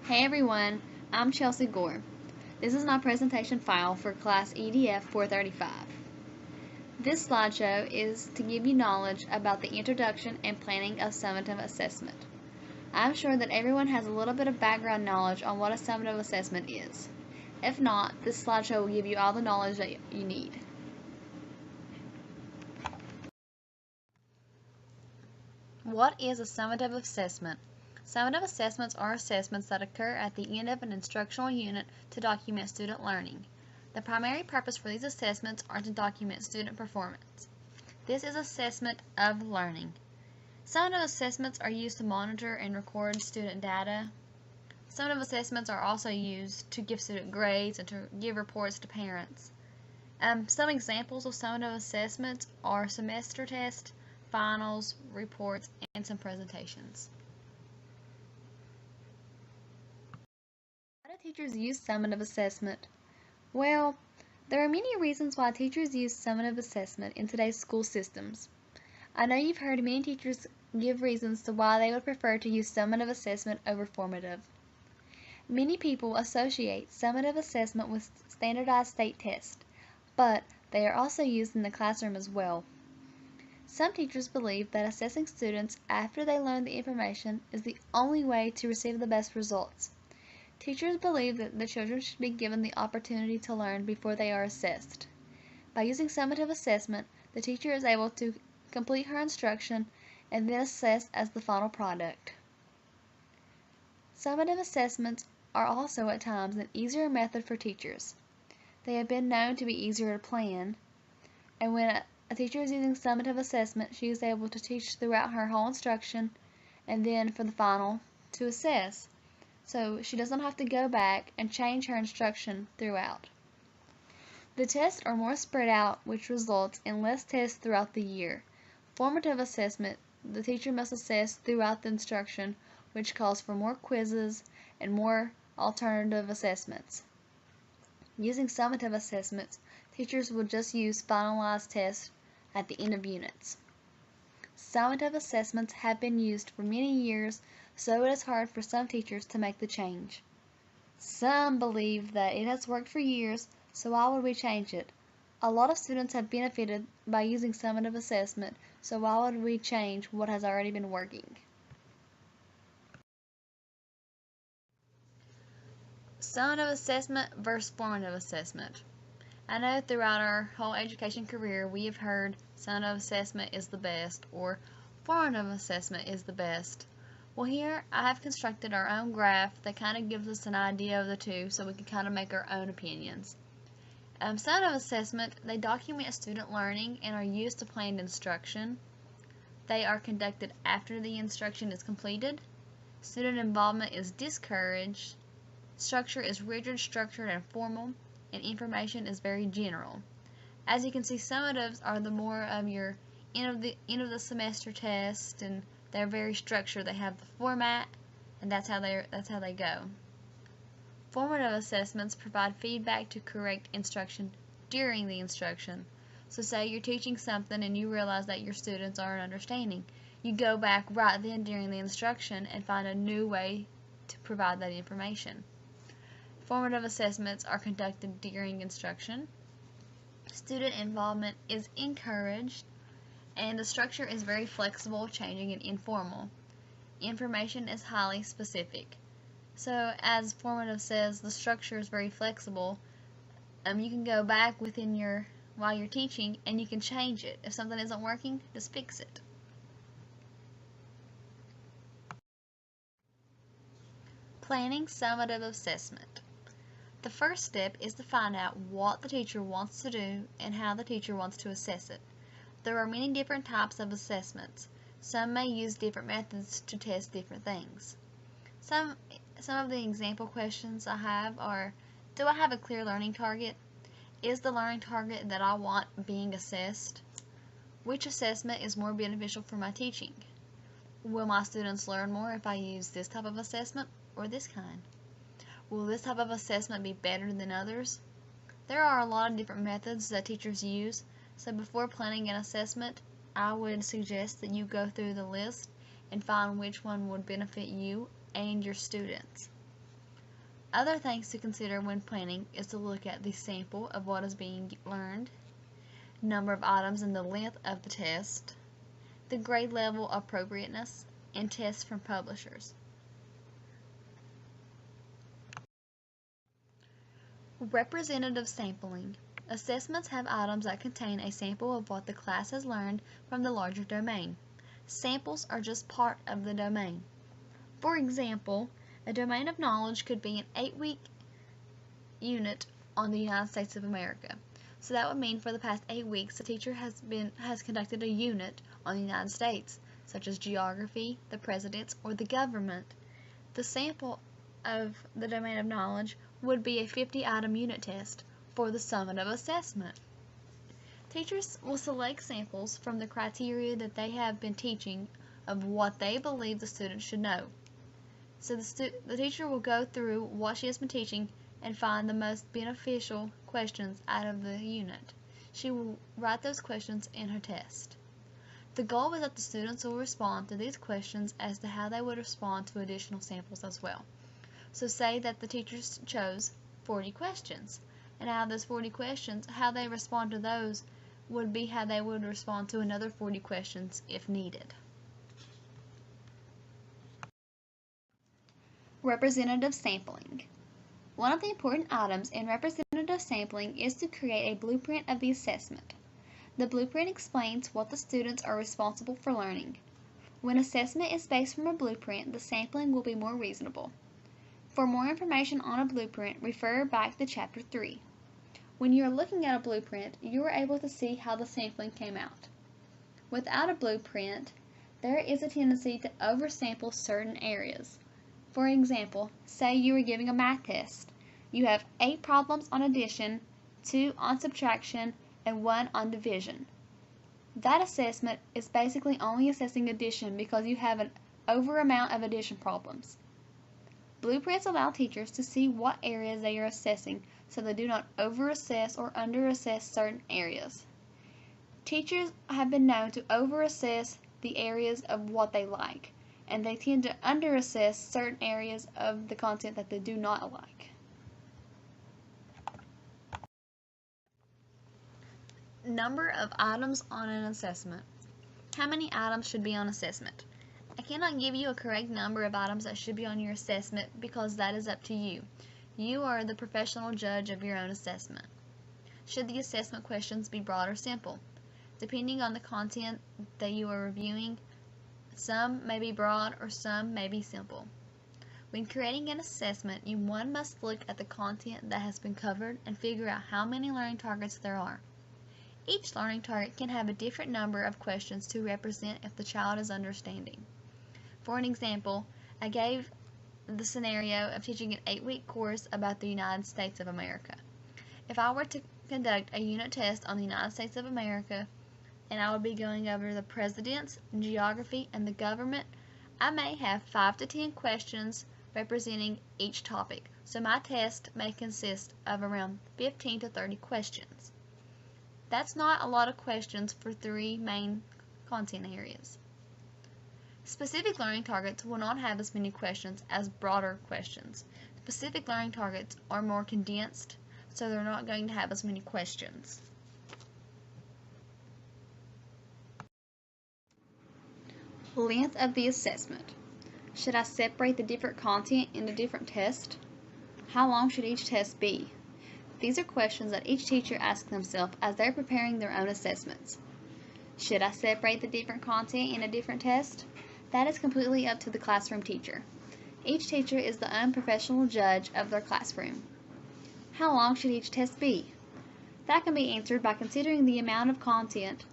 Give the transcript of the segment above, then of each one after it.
Hey everyone, I'm Chelsea Gore. This is my presentation file for class EDF 435. This slideshow is to give you knowledge about the introduction and planning of summative assessment. I'm sure that everyone has a little bit of background knowledge on what a summative assessment is. If not, this slideshow will give you all the knowledge that you need. What is a summative assessment? Summative assessments are assessments that occur at the end of an instructional unit to document student learning. The primary purpose for these assessments are to document student performance. This is assessment of learning. Summative assessments are used to monitor and record student data. Summative assessments are also used to give student grades and to give reports to parents. Some examples of summative assessments are semester tests, finals, reports, and some presentations. Why do teachers use summative assessment? Well, there are many reasons why teachers use summative assessment in today's school systems. I know you've heard many teachers give reasons to why they would prefer to use summative assessment over formative. Many people associate summative assessment with standardized state tests, but they are also used in the classroom as well. Some teachers believe that assessing students after they learn the information is the only way to receive the best results. Teachers believe that the children should be given the opportunity to learn before they are assessed. By using summative assessment, the teacher is able to complete her instruction and then assess as the final product. Summative assessments are also at times an easier method for teachers. They have been known to be easier to plan, and when a teacher is using summative assessment, she is able to teach throughout her whole instruction and then for the final to assess. So she doesn't have to go back and change her instruction throughout. The tests are more spread out, which results in less tests throughout the year. Formative assessment, the teacher must assess throughout the instruction, which calls for more quizzes and more alternative assessments. Using summative assessments, teachers will just use finalized tests at the end of units. Summative assessments have been used for many years, so it is hard for some teachers to make the change. Some believe that it has worked for years, so why would we change it? A lot of students have benefited by using summative assessment, so why would we change what has already been working? Summative assessment versus formative assessment. I know throughout our whole education career we have heard summative assessment is the best or formative assessment is the best. Well, here I have constructed our own graph that kind of gives us an idea of the two so we can kind of make our own opinions. Summative assessment, they document student learning and are used to plan instruction. They are conducted after the instruction is completed. Student involvement is discouraged. Structure is rigid, structured, and formal, and information is very general. As you can see, summatives are the more of your end of the semester test, and they're very structured. They have the format, and that's how they go. Formative assessments provide feedback to correct instruction during the instruction. So say you're teaching something and you realize that your students aren't understanding. You go back right then during the instruction and find a new way to provide that information. Formative assessments are conducted during instruction. Student involvement is encouraged, and the structure is very flexible, changing, and informal. Information is highly specific. So, as formative says, the structure is very flexible. You can go back while you're teaching, and you can change it. If something isn't working, just fix it. Planning summative assessment. The first step is to find out what the teacher wants to do and how the teacher wants to assess it. There are many different types of assessments. Some may use different methods to test different things. Some of the example questions I have are, do I have a clear learning target? Is the learning target that I want being assessed? Which assessment is more beneficial for my teaching? Will my students learn more if I use this type of assessment or this kind? Will this type of assessment be better than others? There are a lot of different methods that teachers use, so before planning an assessment, I would suggest that you go through the list and find which one would benefit you and your students. Other things to consider when planning is to look at the sample of what is being learned, number of items and the length of the test, the grade level appropriateness, and tests from publishers. Representative sampling. Assessments have items that contain a sample of what the class has learned from the larger domain. Samples are just part of the domain. For example, a domain of knowledge could be an 8-week unit on the United States of America. So that would mean for the past 8 weeks the teacher has conducted a unit on the United States, such as geography, the presidents, or the government. The sample of the domain of knowledge would be a 50-item unit test for the summative assessment. Teachers will select samples from the criteria that they have been teaching of what they believe the students should know. So the teacher will go through what she has been teaching and find the most beneficial questions out of the unit. She will write those questions in her test. The goal is that the students will respond to these questions as to how they would respond to additional samples as well. So say that the teachers chose 40 questions, and out of those 40 questions, how they respond to those would be how they would respond to another 40 questions if needed. Representative sampling. One of the important items in representative sampling is to create a blueprint of the assessment. The blueprint explains what the students are responsible for learning. When assessment is based from a blueprint, the sampling will be more reasonable. For more information on a blueprint, refer back to Chapter 3. When you are looking at a blueprint, you are able to see how the sampling came out. Without a blueprint, there is a tendency to oversample certain areas. For example, say you are giving a math test. You have 8 problems on addition, 2 on subtraction, and 1 on division. That assessment is basically only assessing addition because you have an over amount of addition problems. Blueprints allow teachers to see what areas they are assessing so they do not over-assess or under-assess certain areas. Teachers have been known to over-assess the areas of what they like, and they tend to under-assess certain areas of the content that they do not like. Number of items on an assessment. How many items should be on assessment? I cannot give you a correct number of items that should be on your assessment because that is up to you. You are the professional judge of your own assessment. Should the assessment questions be broad or simple? Depending on the content that you are reviewing, some may be broad or some may be simple. When creating an assessment, one must look at the content that has been covered and figure out how many learning targets there are. Each learning target can have a different number of questions to represent if the child is understanding. For an example, I gave the scenario of teaching an 8-week course about the United States of America. If I were to conduct a unit test on the United States of America, and I would be going over the presidents, geography, and the government, I may have 5 to 10 questions representing each topic, so my test may consist of around 15 to 30 questions. That's not a lot of questions for 3 main content areas. Specific learning targets will not have as many questions as broader questions. Specific learning targets are more condensed, so they're not going to have as many questions. Length of the assessment. Should I separate the different content into different tests? How long should each test be? These are questions that each teacher asks themselves as they're preparing their own assessments. Should I separate the different content into different tests? That is completely up to the classroom teacher. Each teacher is the unprofessional judge of their classroom. How long should each test be? That can be answered by considering the amount of content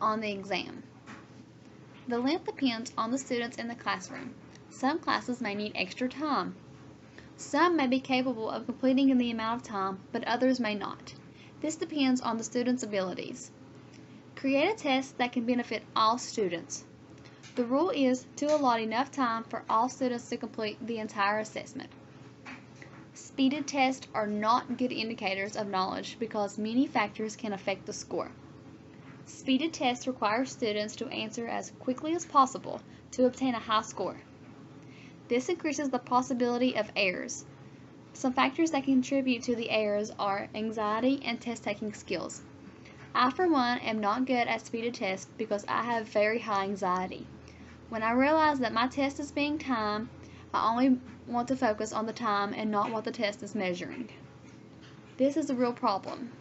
on the exam. The length depends on the students in the classroom. Some classes may need extra time. Some may be capable of completing in the amount of time, but others may not. This depends on the student's abilities. Create a test that can benefit all students. The rule is to allot enough time for all students to complete the entire assessment. Speeded tests are not good indicators of knowledge because many factors can affect the score. Speeded tests require students to answer as quickly as possible to obtain a high score. This increases the possibility of errors. Some factors that contribute to the errors are anxiety and test-taking skills. I, for one, am not good at speeded tests because I have very high anxiety. When I realize that my test is being timed, I only want to focus on the time and not what the test is measuring. This is a real problem.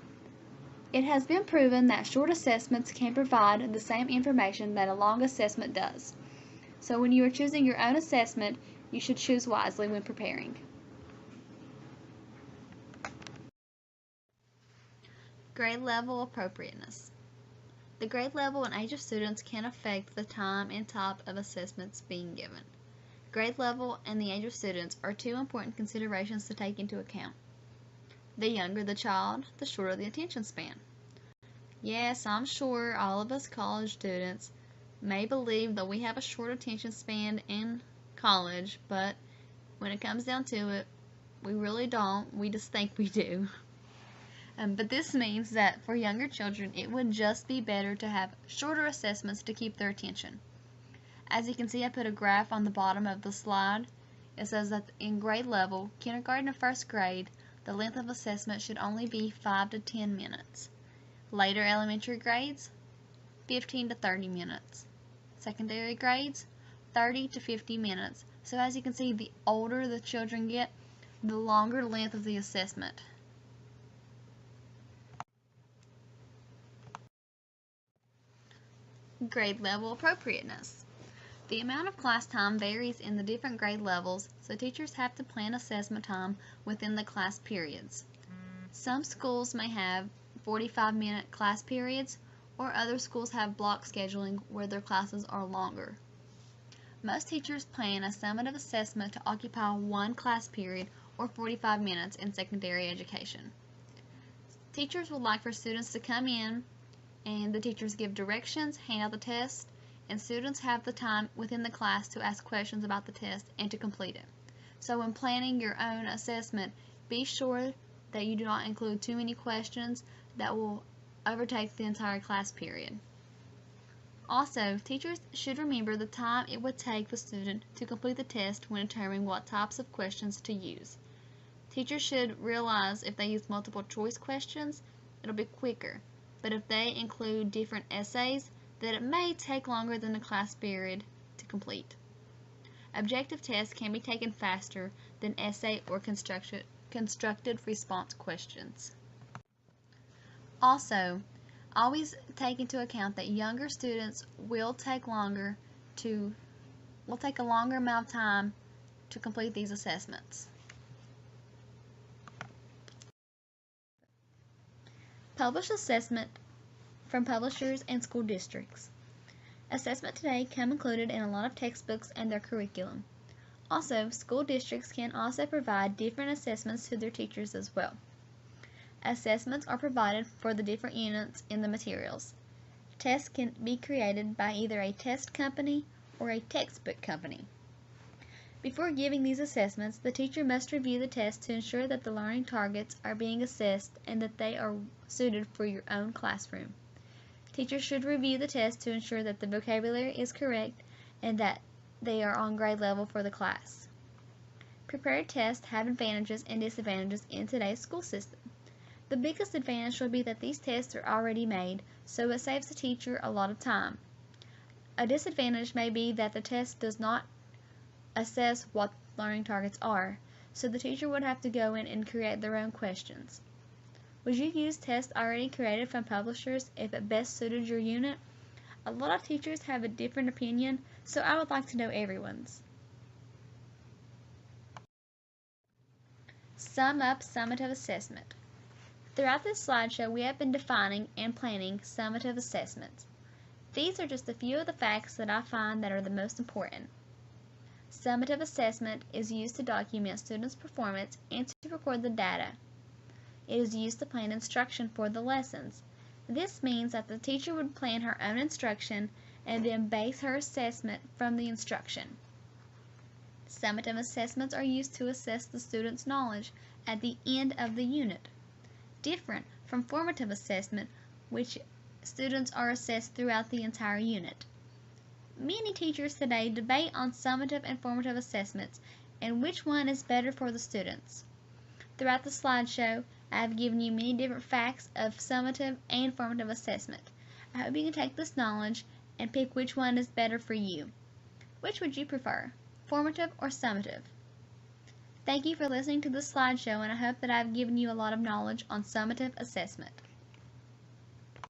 It has been proven that short assessments can provide the same information that a long assessment does. So when you are choosing your own assessment, you should choose wisely when preparing. Grade level appropriateness. The grade level and age of students can affect the time and type of assessments being given. Grade level and the age of students are two important considerations to take into account. The younger the child, the shorter the attention span. Yes, I'm sure all of us college students may believe that we have a short attention span in college, but when it comes down to it, we really don't. We just think we do. But this means that for younger children, it would just be better to have shorter assessments to keep their attention. As you can see, I put a graph on the bottom of the slide. It says that in grade level, kindergarten and first grade, the length of assessment should only be 5 to 10 minutes. Later elementary grades, 15 to 30 minutes. Secondary grades, 30 to 50 minutes. So as you can see, the older the children get, the longer length of the assessment. Grade level appropriateness. The amount of class time varies in the different grade levels, so teachers have to plan assessment time within the class periods. Some schools may have 45-minute class periods, or other schools have block scheduling where their classes are longer. Most teachers plan a summative assessment to occupy one class period or 45 minutes in secondary education. Teachers would like for students to come in and the teachers give directions, hand out the test, and students have the time within the class to ask questions about the test and to complete it. So when planning your own assessment, be sure that you do not include too many questions that will overtake the entire class period. Also, teachers should remember the time it would take the student to complete the test when determining what types of questions to use. Teachers should realize if they use multiple choice questions, it'll be quicker, but if they include different essays, that it may take longer than the class period to complete. Objective tests can be taken faster than essay or constructed response questions. Also, always take into account that younger students will take a longer amount of time to complete these assessments. Published assessment from publishers and school districts. Assessment today come included in a lot of textbooks and their curriculum. Also, school districts can also provide different assessments to their teachers as well. Assessments are provided for the different units in the materials. Tests can be created by either a test company or a textbook company. Before giving these assessments, the teacher must review the test to ensure that the learning targets are being assessed and that they are suited for your own classroom. Teachers should review the test to ensure that the vocabulary is correct and that they are on grade level for the class. Prepared tests have advantages and disadvantages in today's school system. The biggest advantage would be that these tests are already made, so it saves the teacher a lot of time. A disadvantage may be that the test does not assess what learning targets are, so the teacher would have to go in and create their own questions. Would you use tests already created from publishers if it best suited your unit? A lot of teachers have a different opinion, so I would like to know everyone's. Sum up summative assessment. Throughout this slideshow, we have been defining and planning summative assessments. These are just a few of the facts that I find that are the most important. Summative assessment is used to document students' performance and to record the data. It is used to plan instruction for the lessons. This means that the teacher would plan her own instruction and then base her assessment from the instruction. Summative assessments are used to assess the student's knowledge at the end of the unit, different from formative assessment, which students are assessed throughout the entire unit. Many teachers today debate on summative and formative assessments and which one is better for the students. Throughout the slideshow, I have given you many different facts of summative and formative assessment. I hope you can take this knowledge and pick which one is better for you. Which would you prefer, formative or summative? Thank you for listening to the slideshow, and I hope that I've given you a lot of knowledge on summative assessment.